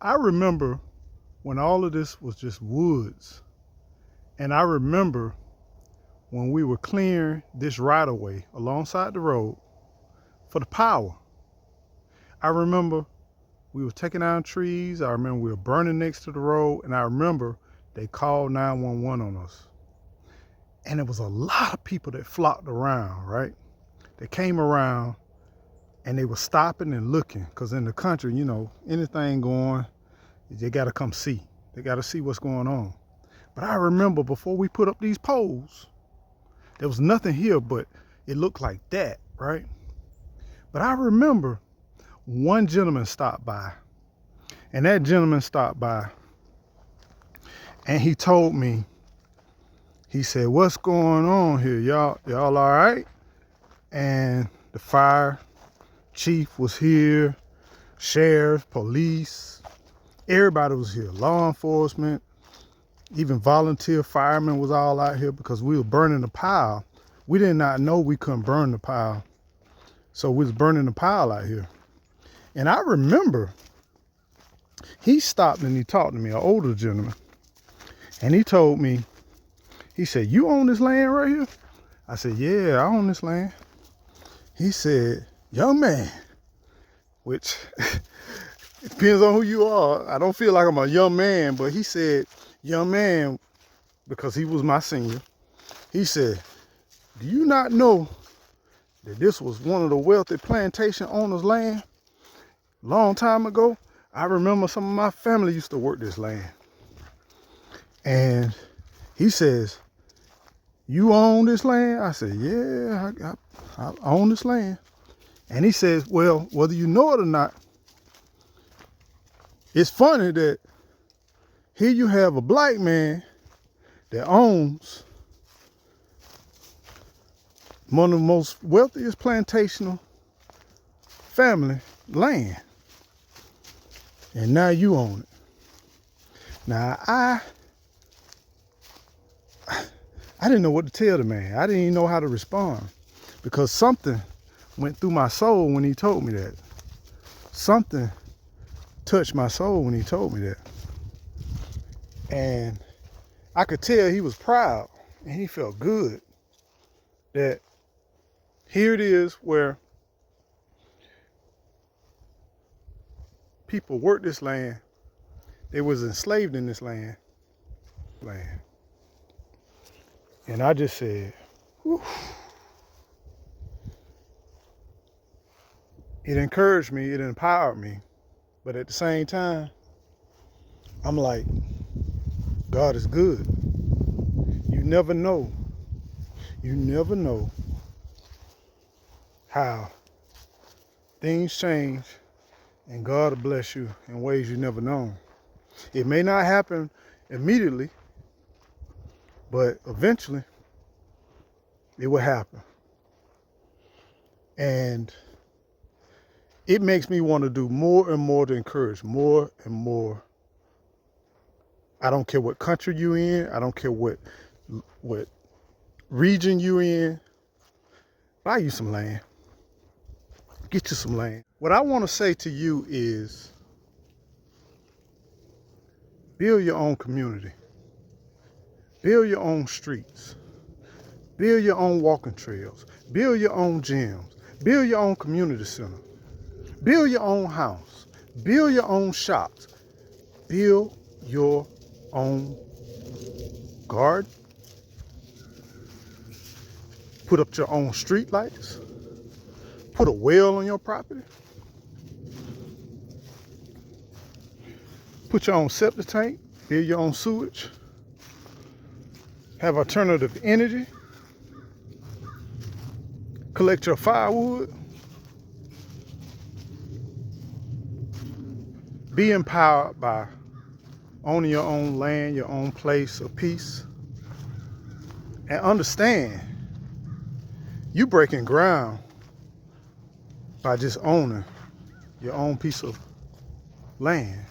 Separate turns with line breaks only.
I remember when all of this was just woods. And I remember when we were clearing this right of way alongside the road for the power. I remember we were taking down trees. I remember we were burning next to the road. And I remember they called 911 on us. And it was a lot of people that flocked around, right? They came around and they were stopping and looking, because in the country, you know, anything going, they got to come see. They got to see what's going on. But I remember before we put up these poles, there was nothing here, but it looked like that, right? But I remember one gentleman stopped by, and that gentleman stopped by and he told me, he said, "What's going on here? Y'all all right?" And the fire chief was here, sheriff, police, everybody was here, law enforcement, even volunteer firemen was all out here because we were burning the pile. We did not know we couldn't burn the pile. So we was burning the pile out here. And I remember he stopped and he talked to me, an older gentleman. And he told me, he said, "You own this land right here?" I said, "Yeah, I own this land." He said, "Young man," which it depends on who you are. I don't feel like I'm a young man, but he said, "Young man," because he was my senior. He said, "Do you not know that this was one of the wealthy plantation owners' land? Long time ago, I remember some of my family used to work this land." And he says, "You own this land?" I said, "Yeah, I own this land." And he says, "Well, whether you know it or not, it's funny that here you have a black man that owns one of the most wealthiest plantational family land. And now you own it." Now, I didn't know what to tell the man. I didn't even know how to respond, because something went through my soul when he told me that. Something touched my soul when he told me that. And I could tell he was proud and he felt good that here it is where people worked this land. They was enslaved in this land. And I just said, whew. It encouraged me, it empowered me. But at the same time, I'm like, God is good. You never know. You never know how things change and God will bless you in ways you never known. It may not happen immediately, but eventually it will happen. And it makes me want to do more and more to encourage more and more. I don't care what country you're in. I don't care what region you're in. Buy you some land. Get you some land. What I want to say to you is build your own community. Build your own streets. Build your own walking trails. Build your own gyms. Build your own community center. Build your own house. Build your own shops. Build your own garden. Put up your own street lights. Put a well on your property. Put your own septic tank. Build your own sewage. Have alternative energy. Collect your firewood. Be empowered by owning your own land, your own place of peace. And understand, you breaking ground by just owning your own piece of land.